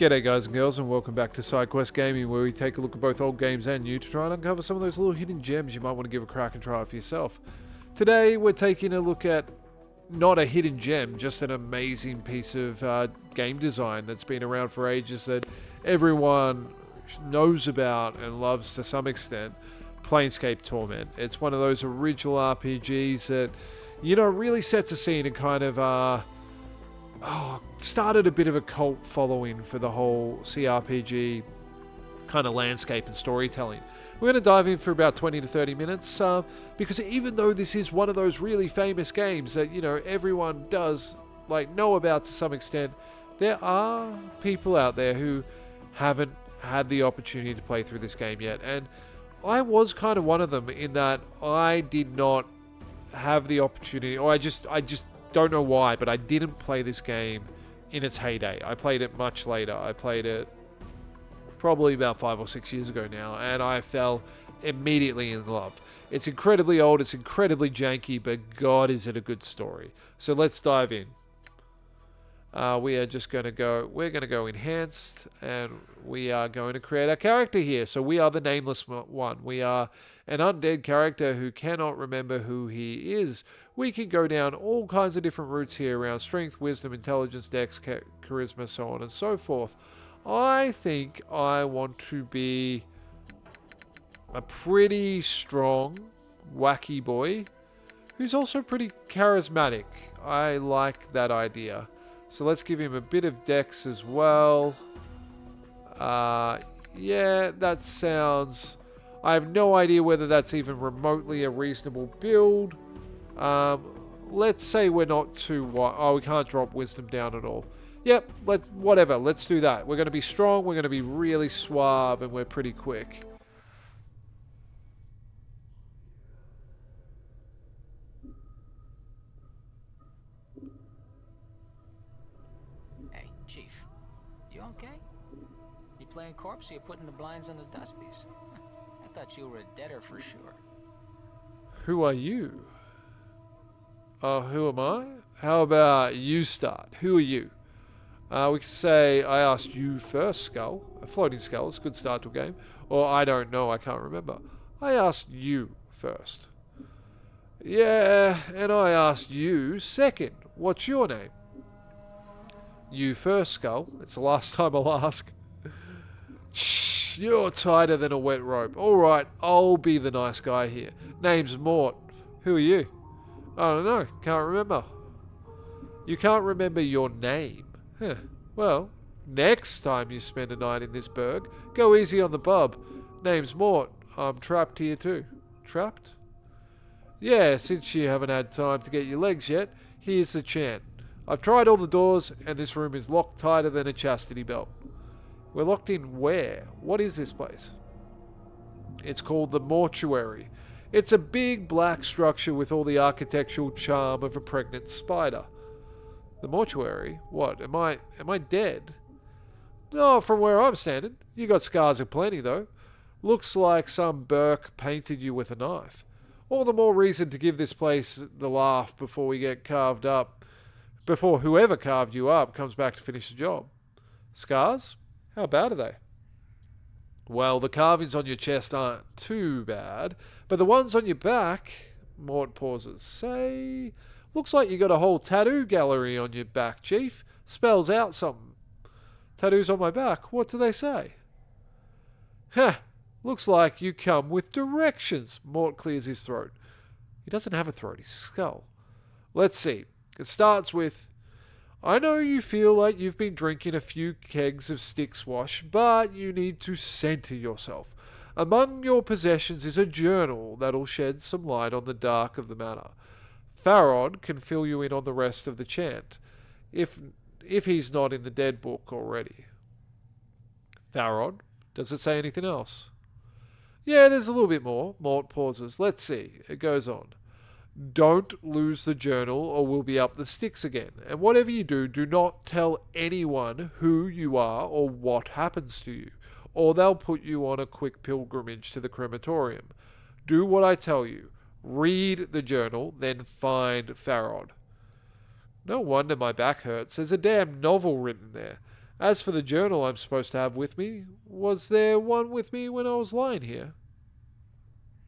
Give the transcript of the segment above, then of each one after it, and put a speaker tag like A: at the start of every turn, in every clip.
A: G'day guys and girls, and welcome back to Sidequest Gaming, where we take a look at both old games and new to try and uncover some of those little hidden gems you might want to give a crack and try it for yourself. Today we're taking a look at not a hidden gem, just an amazing piece of game design that's been around for ages that everyone knows about and loves to some extent. Planescape Torment. It's one of those original RPGs that, you know, really sets a scene and kind of started a bit of a cult following for the whole CRPG kind of landscape and storytelling. We're going to dive in for about 20 to 30 minutes because even though this is one of those really famous games that, you know, everyone does know about to some extent, there are people out there who haven't had the opportunity to play through this game yet. And I was kind of one of them in that I did not have the opportunity, or I just don't know why, but I didn't play this game in its heyday. I played it much later. I played it probably about 5 or 6 years ago now, and I fell immediately in love. It's incredibly old, it's incredibly janky, but God, is it a good story. So let's dive in. We are just going to go, we're going to go enhanced, and we are going to create our character here. So we are the nameless one. We are an undead character who cannot remember who he is. We can go down all kinds of different routes here around strength, wisdom, intelligence, dex, charisma, so on and so forth. I think I want to be a pretty strong, wacky boy who's also pretty charismatic. I like that idea. So let's give him a bit of dex as well. Yeah, that sounds... I have no idea whether that's even remotely a reasonable build. Let's say we're not too... Oh, we can't drop wisdom down at all. Yep, whatever. Let's do that. We're going to be strong, we're going to be really suave, and we're pretty quick.
B: Hey, Chief. You okay? You playing corpse or you putting the blinds on the dusties? I thought you were a deader for sure.
A: Who are you? Who am I? How about you start? Who are you? We could say, I asked you first, Skull. A floating skull is a good start to a game. Or, I don't know, I can't remember. I asked you first. Yeah, and I asked you second. What's your name? You first, Skull. It's the last time I'll ask. Shh, you're tighter than a wet rope. Alright, I'll be the nice guy here. Name's Mort. Who are you? I don't know. Can't remember. You can't remember your name? Huh. Well, next time you spend a night in this burg, go easy on the bub. Name's Mort. I'm trapped here too. Trapped? Yeah, since you haven't had time to get your legs yet, here's the chant. I've tried all the doors, and this room is locked tighter than a chastity belt. We're locked in where? What is this place? It's called the mortuary. It's a big black structure with all the architectural charm of a pregnant spider. The mortuary? What? Am I dead? No, from where I'm standing. You got scars aplenty though. Looks like some Burke painted you with a knife. All the more reason to give this place the laugh before we get carved up. Before whoever carved you up comes back to finish the job. Scars? How bad are they? Well, the carvings on your chest aren't too bad, but the ones on your back... Mort pauses. Say... Looks like you got a whole tattoo gallery on your back, Chief. Spells out something. Tattoos on my back? What do they say? Heh. Looks like you come with directions. Mort clears his throat. He doesn't have a throat, he's a skull. Let's see. It starts with... I know you feel like you've been drinking a few kegs of Styx wash, but you need to center yourself. Among your possessions is a journal that'll shed some light on the dark of the matter. Farod can fill you in on the rest of the chant, if he's not in the dead book already. Farod? Does it say anything else? Yeah, there's a little bit more. Mort pauses. Let's see. It goes on. Don't lose the journal or we'll be up the sticks again. And whatever you do, do not tell anyone who you are or what happens to you, or they'll put you on a quick pilgrimage to the crematorium. Do what I tell you. Read the journal, then find Farod. No wonder my back hurts. There's a damn novel written there. As for the journal I'm supposed to have with me, was there one with me when I was lying here?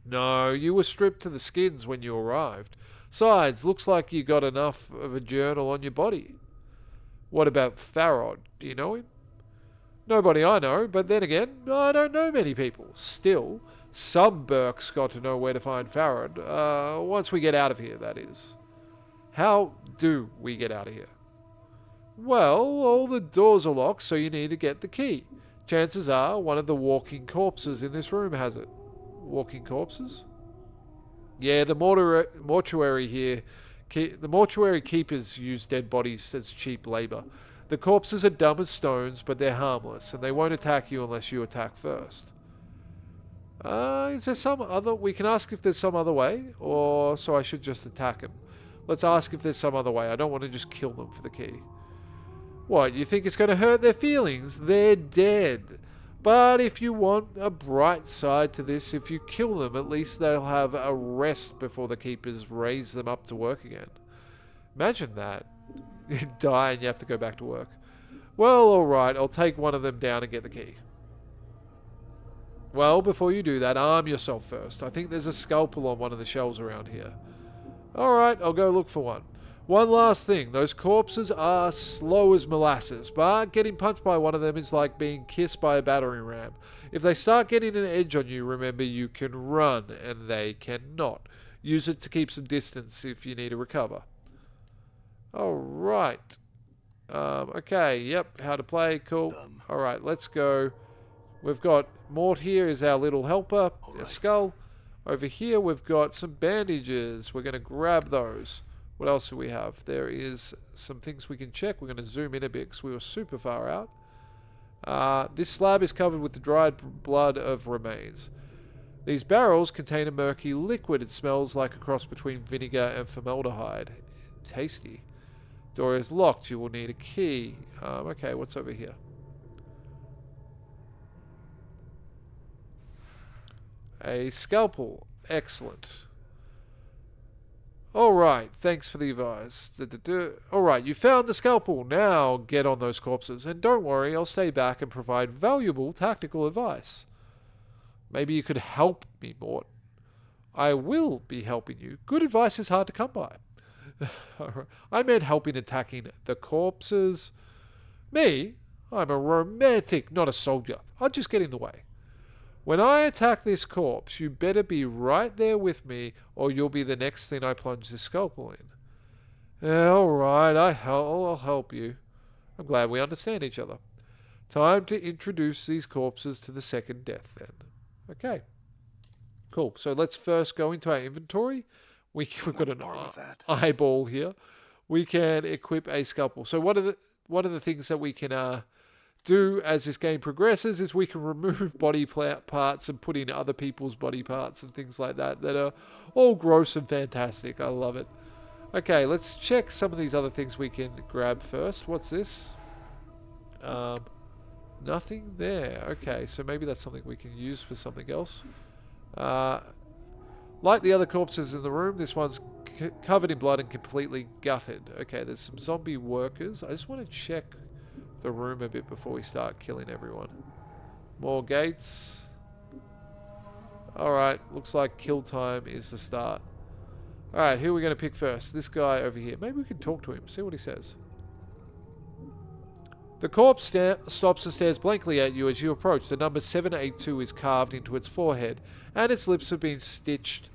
A: No, you were stripped to the skins when you arrived. Besides, looks like you got enough of a journal on your body. What about Farod? Do you know him? Nobody I know, but then again, I don't know many people. Still, some Burks got to know where to find Farod. Once we get out of here, that is. How do we get out of here? Well, all the doors are locked, so you need to get the key. Chances are one of the walking corpses in this room has it. Walking corpses? Yeah, the mortuary here. The mortuary keepers use dead bodies as cheap labor. The corpses are dumb as stones, but they're harmless, and they won't attack you unless you attack first. Is there some other... We can ask if there's some other way, or so I should just attack them. Let's ask if there's some other way. I don't want to just kill them for the key. What, you think it's going to hurt their feelings? They're dead. But if you want a bright side to this, if you kill them, at least they'll have a rest before the keepers raise them up to work again. Imagine that. You die and you have to go back to work. Well, alright, I'll take one of them down and get the key. Well, before you do that, arm yourself first. I think there's a scalpel on one of the shelves around here. Alright, I'll go look for one. One last thing, those corpses are slow as molasses, but getting punched by one of them is like being kissed by a battering ram. If they start getting an edge on you, remember you can run, and they cannot. Use it to keep some distance if you need to recover. Alright. Okay, yep, how to play, cool. Alright, let's go. We've got Mort here is our little helper, a skull. Over here we've got some bandages. We're going to grab those. What else do we have? There is some things we can check. We're going to zoom in a bit because we were super far out. This slab is covered with the dried blood of remains. These barrels contain a murky liquid. It smells like a cross between vinegar and formaldehyde. Tasty. Door is locked. You will need a key. Okay, what's over here? A scalpel. Excellent. Alright, thanks for the advice. Alright, you found the scalpel. Now get on those corpses. And don't worry, I'll stay back and provide valuable tactical advice. Maybe you could help me, Mort. I will be helping you. Good advice is hard to come by. I meant helping attacking the corpses. Me? I'm a romantic, not a soldier. I'll just get in the way. When I attack this corpse, you better be right there with me, or you'll be the next thing I plunge this scalpel in. Alright, I'll help you. I'm glad we understand each other. Time to introduce these corpses to the second death, then. Okay. Cool, so let's first go into our inventory. We've got an eyeball here. We can equip a scalpel. So what are the things that we can... do as this game progresses is we can remove body parts and put in other people's body parts and things like that are all gross and fantastic. I love it. Okay, let's check some of these other things we can grab first. What's this? Nothing there. Okay, so maybe that's something we can use for something else. Like the other corpses in the room, this one's covered in blood and completely gutted. Okay, there's some zombie workers. I just want to check the room a bit before we start killing everyone. More gates. Alright, looks like kill time is the start. Alright, who are we going to pick first? This guy over here. Maybe we can talk to him, see what he says. The corpse stops and stares blankly at you as you approach. The number 782 is carved into its forehead, and its lips have been stitched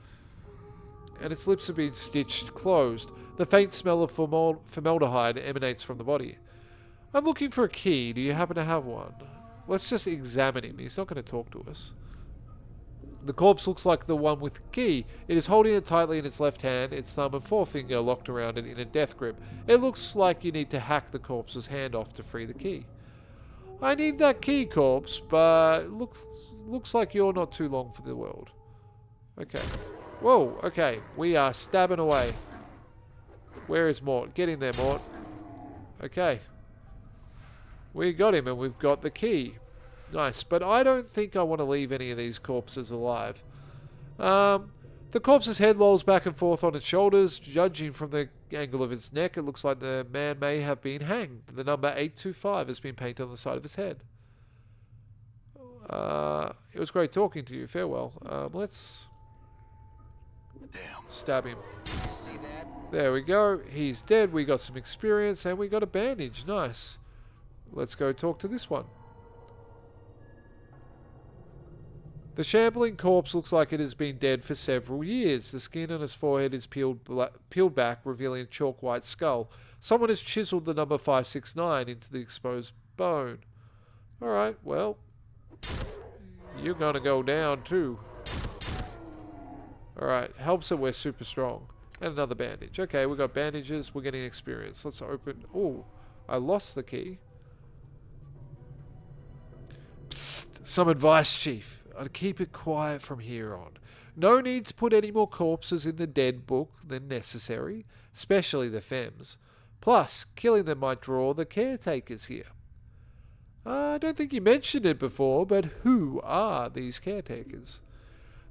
A: closed. The faint smell of formaldehyde emanates from the body. I'm looking for a key. Do you happen to have one? Let's just examine him. He's not going to talk to us. The corpse looks like the one with the key. It is holding it tightly in its left hand, its thumb and forefinger locked around it in a death grip. It looks like you need to hack the corpse's hand off to free the key. I need that key, corpse, but looks like you're not too long for the world. Okay. Whoa, okay. We are stabbing away. Where is Mort? Get in there, Mort. Okay. We got him and we've got the key. Nice, but I don't think I want to leave any of these corpses alive. The corpse's head lolls back and forth on its shoulders. Judging from the angle of his neck, it looks like the man may have been hanged. The number 825 has been painted on the side of his head. It was great talking to you. Farewell. Let's stab him.
B: See that?
A: There we go. He's dead. We got some experience and we got a bandage. Nice. Let's go talk to this one. The shambling corpse looks like it has been dead for several years. The skin on his forehead is peeled back, revealing a chalk white skull. Someone has chiseled the number 569 into the exposed bone. Alright, well, you're gonna go down too. Alright, helps that we're super strong. And another bandage. Okay, we got bandages, we're getting experience. Let's open... Oh, I lost the key. Psst, some advice, Chief. I'd keep it quiet from here on. No need to put any more corpses in the dead book than necessary, especially the femmes. Plus, killing them might draw the caretakers here. I don't think you mentioned it before, but who are these caretakers?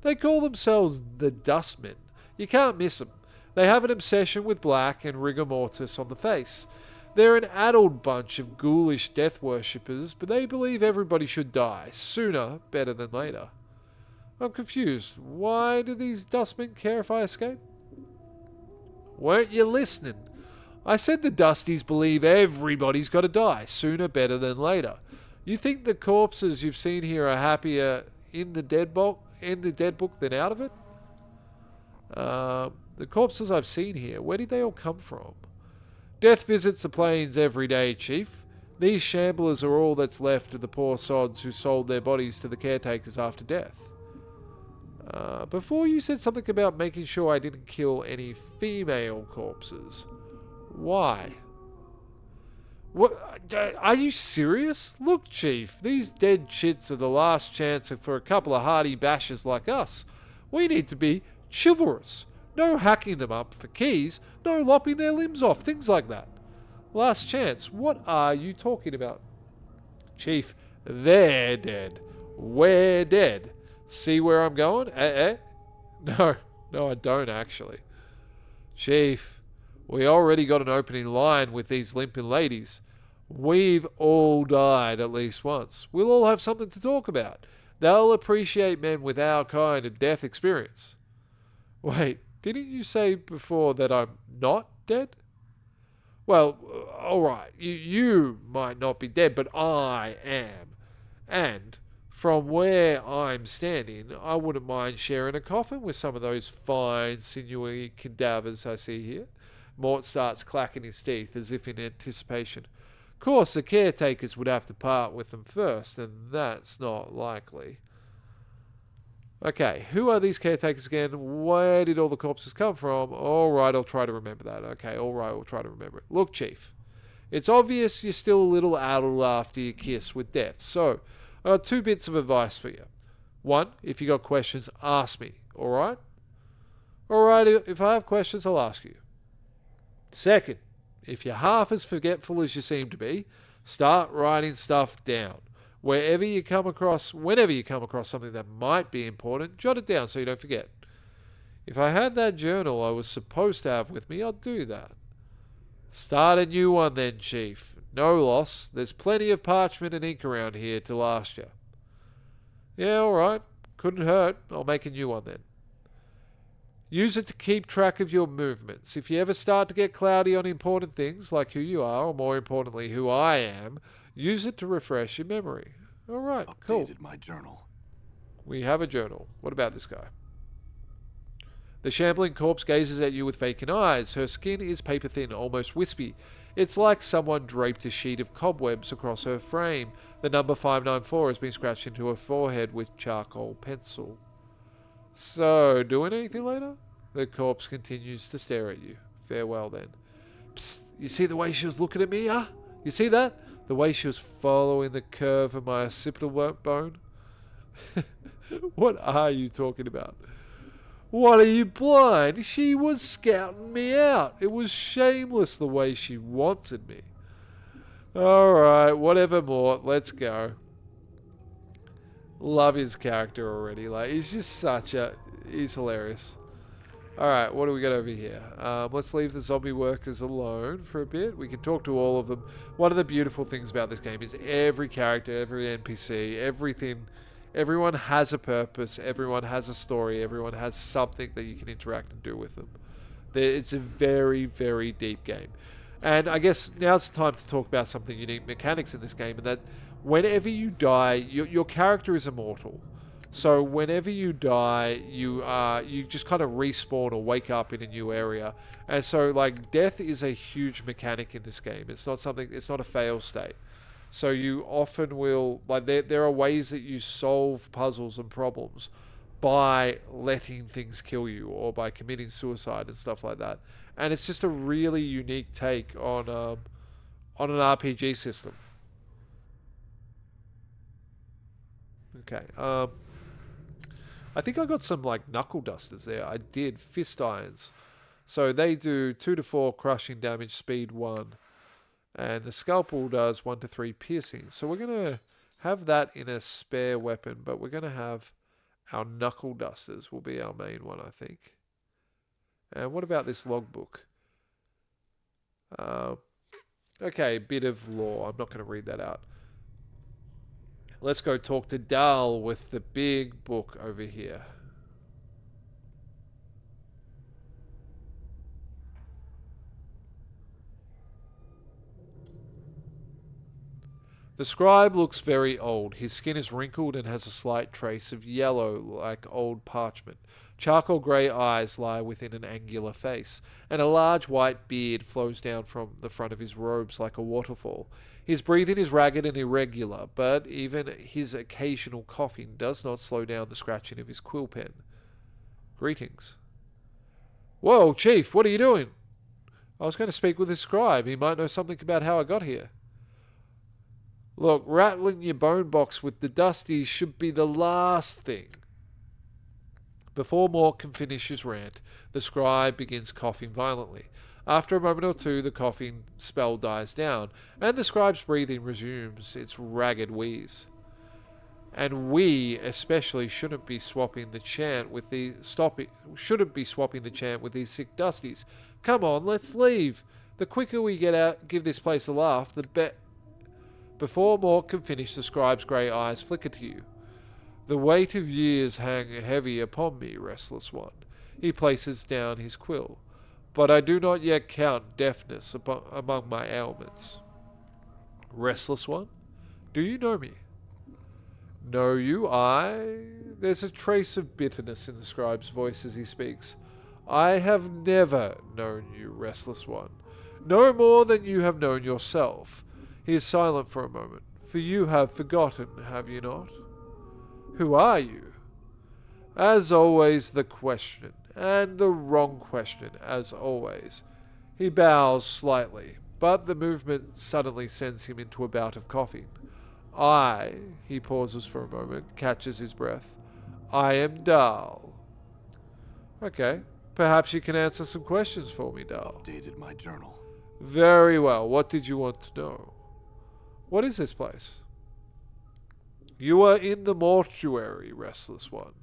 A: They call themselves the Dustmen. You can't miss them. They have an obsession with black and rigor mortis on the face. They're an addled bunch of ghoulish death worshippers, but they believe everybody should die, sooner better than later. I'm confused. Why do these dustmen care if I escape? Weren't you listening? I said the Dusties believe everybody's got to die, sooner better than later. You think the corpses you've seen here are happier in the dead book than out of it? The corpses I've seen here, where did they all come from? Death visits the plains every day, Chief. These shamblers are all that's left of the poor sods who sold their bodies to the caretakers after death. Before you said something about making sure I didn't kill any female corpses. Why? What? Are you serious? Look, Chief, these dead chits are the last chance for a couple of hardy bashers like us. We need to be chivalrous. No hacking them up for keys, no lopping their limbs off, things like that. Last chance, what are you talking about? Chief, they're dead. We're dead. See where I'm going? No, I don't actually. Chief, we already got an opening line with these limping ladies. We've all died at least once. We'll all have something to talk about. They'll appreciate men with our kind of death experience. Wait, didn't you say before that I'm not dead? Well, alright, you might not be dead, but I am. And from where I'm standing, I wouldn't mind sharing a coffin with some of those fine, sinewy cadavers I see here. Mort starts clacking his teeth as if in anticipation. Of course, the caretakers would have to part with them first, and that's not likely. Okay, who are these caretakers again? Where did all the corpses come from? Alright, I'll try to remember that. Okay, alright, we'll try to remember it. Look, Chief, it's obvious you're still a little addled after your kiss with death, so I got two bits of advice for you. One, if you got questions, ask me, alright? Alright, if I have questions, I'll ask you. Second, if you're half as forgetful as you seem to be, start writing stuff down. Whenever you come across something that might be important, jot it down so you don't forget. If I had that journal I was supposed to have with me, I'd do that. Start a new one then, Chief. No loss. There's plenty of parchment and ink around here to last you. Yeah, alright. Couldn't hurt. I'll make a new one then. Use it to keep track of your movements. If you ever start to get cloudy on important things, like who you are, or more importantly, who I am, use it to refresh your memory. Alright, cool.
C: Updated my journal.
A: We have a journal. What about this guy? The shambling corpse gazes at you with vacant eyes. Her skin is paper thin, almost wispy. It's like someone draped a sheet of cobwebs across her frame. The number 594 has been scratched into her forehead with charcoal pencil. So, doing anything later? The corpse continues to stare at you. Farewell then. Psst, you see the way she was looking at me, huh? You see that? The way she was following the curve of my occipital bone? What are you talking about? What, are you blind? She was scouting me out. It was shameless the way she wanted me. Alright, whatever more. Let's go. Love his character already. Like, he's just he's hilarious. Alright, what do we got over here? Let's leave the zombie workers alone for a bit. We can talk to all of them. One of the beautiful things about this game is every character, every NPC, everything, everyone has a purpose, everyone has a story, everyone has something that you can interact and do with them. It's a very, very deep game. And I guess now's the time to talk about some of the unique mechanics in this game, and that whenever you die, your character is immortal. So whenever you die, you just kind of respawn or wake up in a new area. And so like death is a huge mechanic in this game. It's not something, it's not a fail state. So you often will, like there are ways that you solve puzzles and problems by letting things kill you or by committing suicide and stuff like that. And it's just a really unique take on an RPG system. Okay. I think I got some like knuckle dusters there. I did fist irons. So they do 2 to 4 crushing damage, speed 1. And the scalpel does 1 to 3 piercing. So we're going to have that in a spare weapon, but we're going to have our knuckle dusters will be our main one, I think. And what about this logbook? Okay, bit of lore. I'm not going to read that out. Let's go talk to Dal with the big book over here. The scribe looks very old. His skin is wrinkled and has a slight trace of yellow like old parchment. Charcoal grey eyes lie within an angular face, and a large white beard flows down from the front of his robes like a waterfall. His breathing is ragged and irregular, but even his occasional coughing does not slow down the scratching of his quill pen. Greetings. Whoa, Chief, what are you doing? I was going to speak with the scribe. He might know something about how I got here. Look, rattling your bone box with the dusties should be the last thing. Before Mork can finish his rant, the scribe begins coughing violently. After a moment or two, the coughing spell dies down, and the scribe's breathing resumes its ragged wheeze. And we especially shouldn't be swapping the chant with these sick dusties. Come on, let's leave. The quicker we get out, give this place a laugh, the better. Before Mork can finish, the scribe's grey eyes flicker to you. The weight of years hang heavy upon me, restless one. He places down his quill. But I do not yet count deafness among my ailments. Restless one? Do you know me? Know you? There's a trace of bitterness in the scribe's voice as he speaks. I have never known you, restless one. No more than you have known yourself. He is silent for a moment. For you have forgotten, have you not? Who are you? As always, the question, and the wrong question, as always. He bows slightly, but the movement suddenly sends him into a bout of coughing. He pauses for a moment, catches his breath. I am Dal. Okay, perhaps you can answer some questions for me, Dal.
C: Updated my journal.
A: Very well, what did you want to know? What is this place? You are in the mortuary, restless one.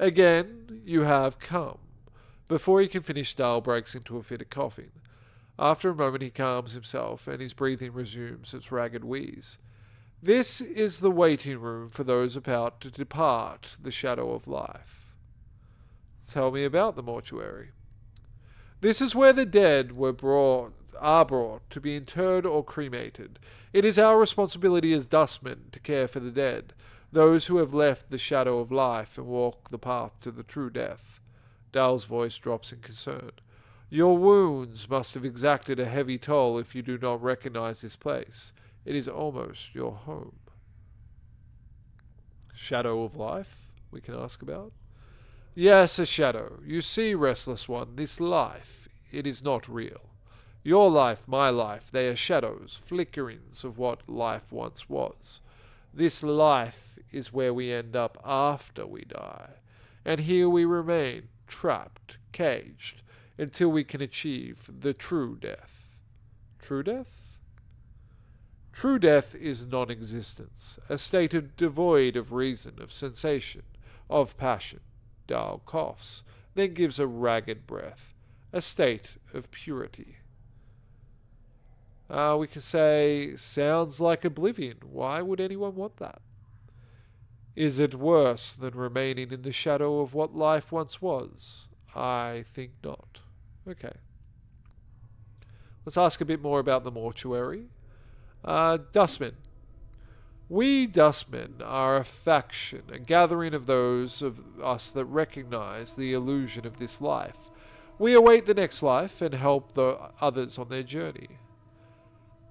A: Again, you have come. Before he can finish, Dal breaks into a fit of coughing. After a moment, he calms himself, and his breathing resumes its ragged wheeze. This is the waiting room for those about to depart the shadow of life. Tell me about the mortuary. This is where the dead are brought to be interred or cremated. It is our responsibility as dustmen to care for the dead, those who have left the shadow of life and walk the path to the true death. Dal's voice drops in concern. Your wounds must have exacted a heavy toll if you do not recognize this place. It is almost your home. Shadow of life, we can ask about? Yes, a shadow. You see, restless one, this life, it is not real. Your life, my life, they are shadows, flickerings of what life once was. This life is where we end up after we die, and here we remain, trapped, caged, until we can achieve the true death. True death? True death is non-existence, a state devoid of reason, of sensation, of passion. Dal coughs, then gives a ragged breath, a state of purity. We can say, sounds like oblivion. Why would anyone want that? Is it worse than remaining in the shadow of what life once was? I think not. Okay. Let's ask a bit more about the mortuary. Dustmen. We dustmen are a faction, a gathering of those of us that recognize the illusion of this life. We await the next life and help the others on their journey.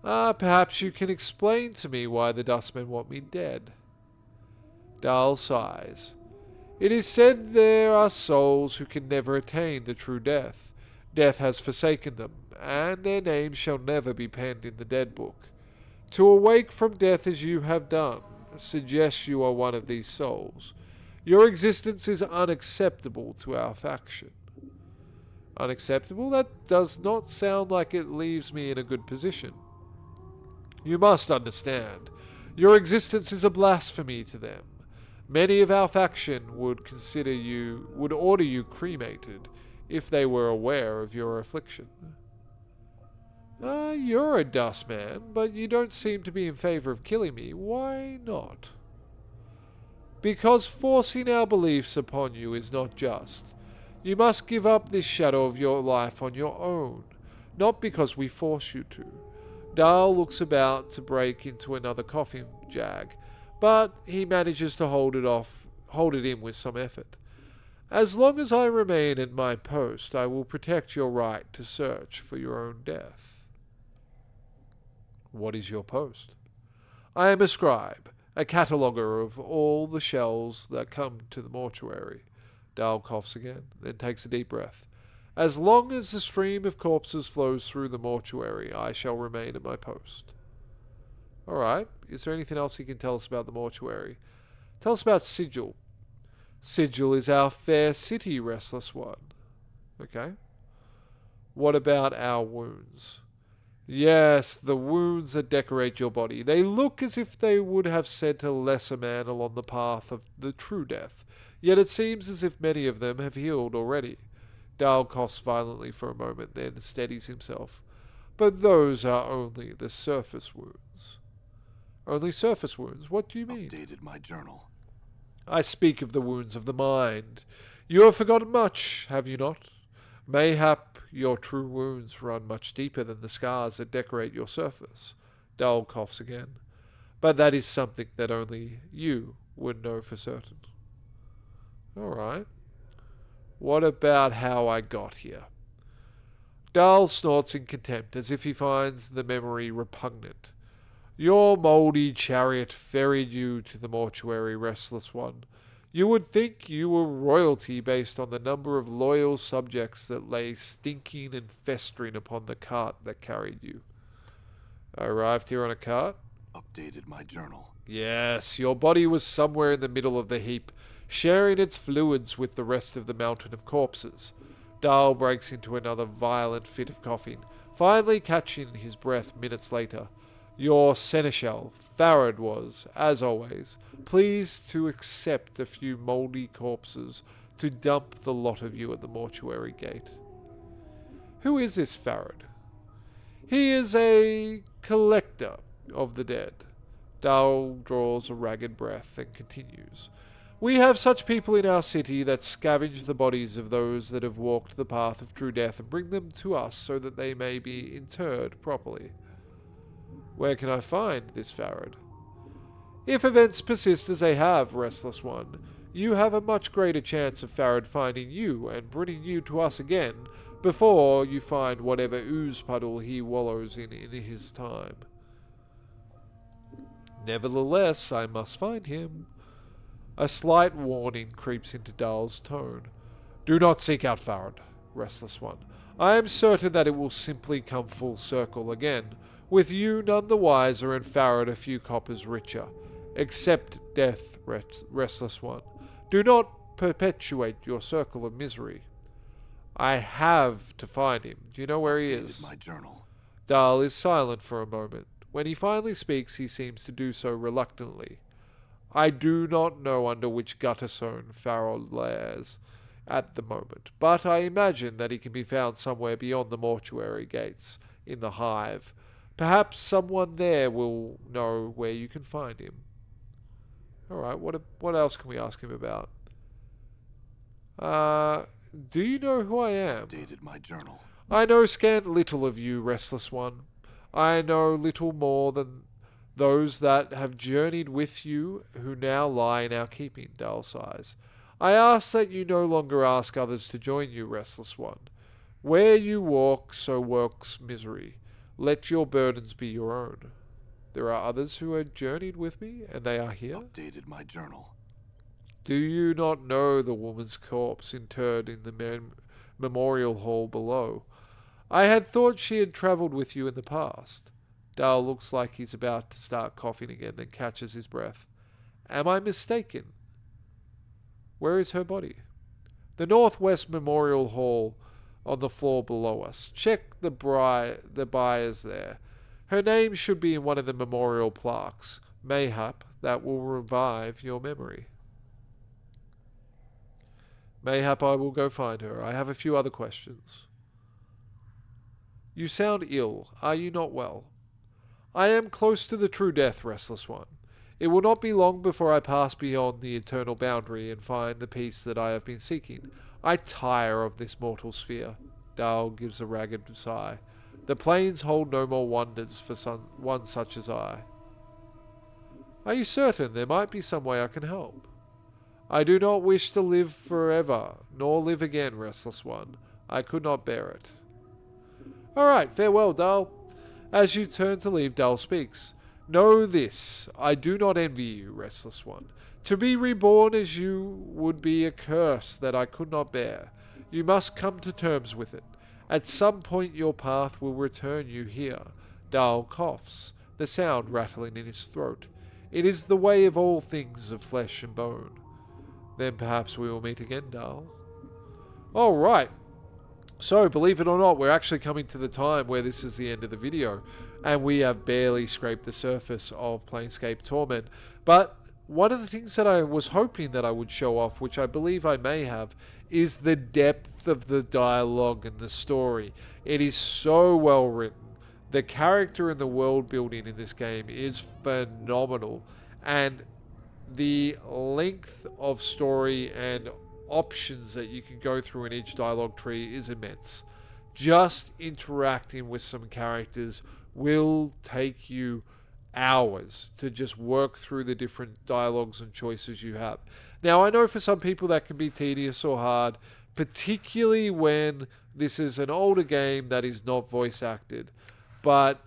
A: Perhaps you can explain to me why the dustmen want me dead. Dahl sighs. It is said there are souls who can never attain the true death. Death has forsaken them, and their names shall never be penned in the dead book. To awake from death as you have done suggests you are one of these souls. Your existence is unacceptable to our faction. Unacceptable? That does not sound like it leaves me in a good position. You must understand, your existence is a blasphemy to them. Many of our faction would order you cremated if they were aware of your affliction. You're a dustman, but you don't seem to be in favor of killing me. Why not? Because forcing our beliefs upon you is not just. You must give up this shadow of your life on your own, not because we force you to. Dahl looks about to break into another coffee jag, but he manages to hold it in with some effort. As long as I remain at my post, I will protect your right to search for your own death. What is your post? I am a scribe, a cataloguer of all the shells that come to the mortuary. Dahl coughs again, then takes a deep breath. As long as the stream of corpses flows through the mortuary, I shall remain at my post. All right. Is there anything else you can tell us about the mortuary? Tell us about Sigil. Sigil is our fair city, restless one. Okay. What about our wounds? Yes, the wounds that decorate your body. They look as if they would have sent a lesser man along the path of the true death. Yet it seems as if many of them have healed already. Dahl coughs violently for a moment, then steadies himself. But those are only the surface wounds. Only surface wounds? What do you mean?
C: Updated my journal.
A: I speak of the wounds of the mind. You have forgotten much, have you not? Mayhap your true wounds run much deeper than the scars that decorate your surface. Dahl coughs again. But that is something that only you would know for certain. All right. What about how I got here? Dahl snorts in contempt, as if he finds the memory repugnant. Your mouldy chariot ferried you to the mortuary, restless one. You would think you were royalty based on the number of loyal subjects that lay stinking and festering upon the cart that carried you. I arrived here on a cart?
C: Updated my journal.
A: Yes, your body was somewhere in the middle of the heap, sharing its fluids with the rest of the mountain of corpses. Dahl breaks into another violent fit of coughing, finally catching his breath minutes later. Your seneschal, Farad, was, as always, pleased to accept a few mouldy corpses to dump the lot of you at the mortuary gate. Who is this Farad? He is a collector of the dead. Dahl draws a ragged breath and continues. We have such people in our city that scavenge the bodies of those that have walked the path of true death and bring them to us so that they may be interred properly. Where can I find this Farad? If events persist as they have, restless one, you have a much greater chance of Farad finding you and bringing you to us again before you find whatever ooze puddle he wallows in his time. Nevertheless, I must find him. A slight warning creeps into Dahl's tone. Do not seek out Farad, restless one. I am certain that it will simply come full circle again, with you none the wiser and Farad a few coppers richer. Accept death, restless one. Do not perpetuate your circle of misery. I have to find him. Do you know where he is?
C: My journal.
A: Dahl is silent for a moment. When he finally speaks, he seems to do so reluctantly. I do not know under which gutter zone Farad lairs. at the moment, but I imagine that he can be found somewhere beyond the mortuary gates in the hive. Perhaps someone there will know where you can find him. Alright, what else can we ask him about? Do you know who I am?
C: Updated my journal.
A: I know scant little of you, restless one. I know little more than those that have journeyed with you, who now lie in our keeping, Dal sighs. I ask that you no longer ask others to join you, restless one. Where you walk, so works misery. Let your burdens be your own. There are others who have journeyed with me, and they are here.
C: Updated my journal.
A: Do you not know the woman's corpse interred in the memorial hall below? I had thought she had travelled with you in the past. Dal looks like he's about to start coughing again, then catches his breath. Am I mistaken? Where is her body? The Northwest Memorial Hall on the floor below us. Check the biers there. Her name should be in one of the memorial plaques. Mayhap that will revive your memory. Mayhap I will go find her. I have a few other questions. You sound ill. Are you not well? I am close to the true death, restless one. It will not be long before I pass beyond the eternal boundary and find the peace that I have been seeking. I tire of this mortal sphere. Dal gives a ragged sigh. The plains hold no more wonders for one such as I. Are you certain there might be some way I can help? I do not wish to live forever, nor live again, restless one. I could not bear it. All right, farewell, Dal. As you turn to leave, Dal speaks. Know this, I do not envy you, restless one. To be reborn as you would be a curse that I could not bear. You must come to terms with it. At some point your path will return you here. Dal coughs, the sound rattling in his throat. It is the way of all things of flesh and bone. Then perhaps we will meet again, Dal. All right. So, believe it or not, we're actually coming to the time where this is the end of the video, and we have barely scraped the surface of Planescape Torment. But one of the things that I was hoping that I would show off, which I believe I may have, is the depth of the dialogue and the story. It is so well written. The character and the world building in this game is phenomenal, and the length of story and options that you can go through in each dialogue tree is immense. Just interacting with some characters will take you hours to just work through the different dialogues and choices you have. Now, I know for some people that can be tedious or hard, particularly when this is an older game that is not voice acted, but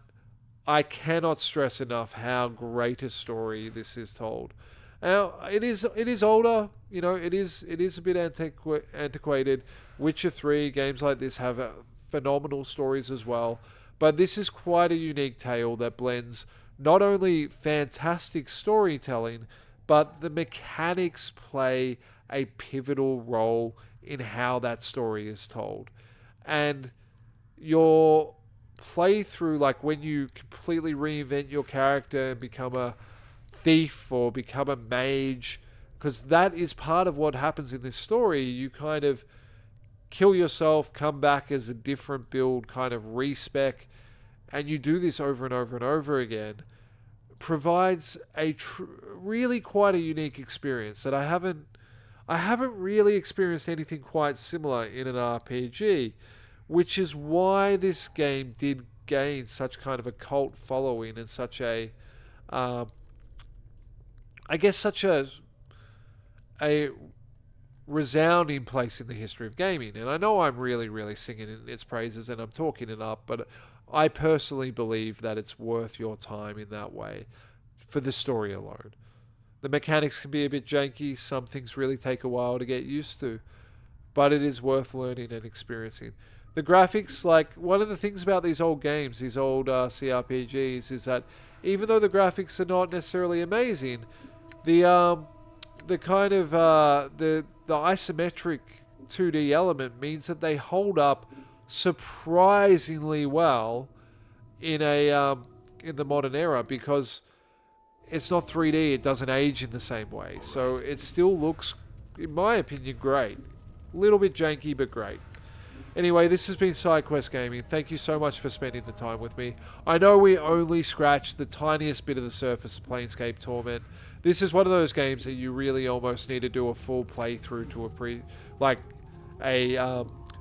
A: I cannot stress enough how great a story this is told. Now, it is older, you know, it is a bit antiquated. Witcher 3, games like this have phenomenal stories as well, but this is quite a unique tale that blends not only fantastic storytelling, but the mechanics play a pivotal role in how that story is told. And your playthrough, like when you completely reinvent your character and become a thief or become a mage, because that is part of what happens in this story. You kind of kill yourself, come back as a different build, kind of respec, and you do this over and over and over again. Provides a really quite a unique experience that I haven't really experienced anything quite similar in an RPG, which is why this game did gain such kind of a cult following and such a I guess such a resounding place in the history of gaming. And I know I'm really singing in its praises and I'm talking it up, but I personally believe that it's worth your time in that way for the story alone. The mechanics can be a bit janky, some things really take a while to get used to, but it is worth learning and experiencing. The graphics, like, one of the things about these old games, these old CRPGs, is that even though the graphics are not necessarily amazing, the kind of the isometric 2D element means that they hold up surprisingly well in the modern era, because it's not 3D, it doesn't age in the same way, so it still looks, in my opinion, great. A little bit janky, but great. Anyway, this has been Sidequest Gaming. Thank you so much for spending the time with me. I know we only scratched the tiniest bit of the surface of Planescape Torment. This is one of those games that you really almost need to do a full playthrough to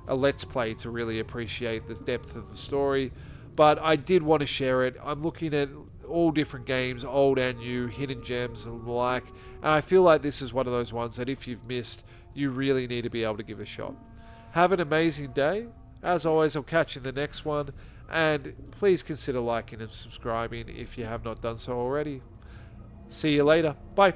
A: a let's play to really appreciate the depth of the story. But I did want to share it. I'm looking at all different games, old and new, hidden gems and the like, and I feel like this is one of those ones that if you've missed, you really need to be able to give a shot. Have an amazing day. As always, I'll catch you in the next one, and please consider liking and subscribing if you have not done so already. See you later. Bye.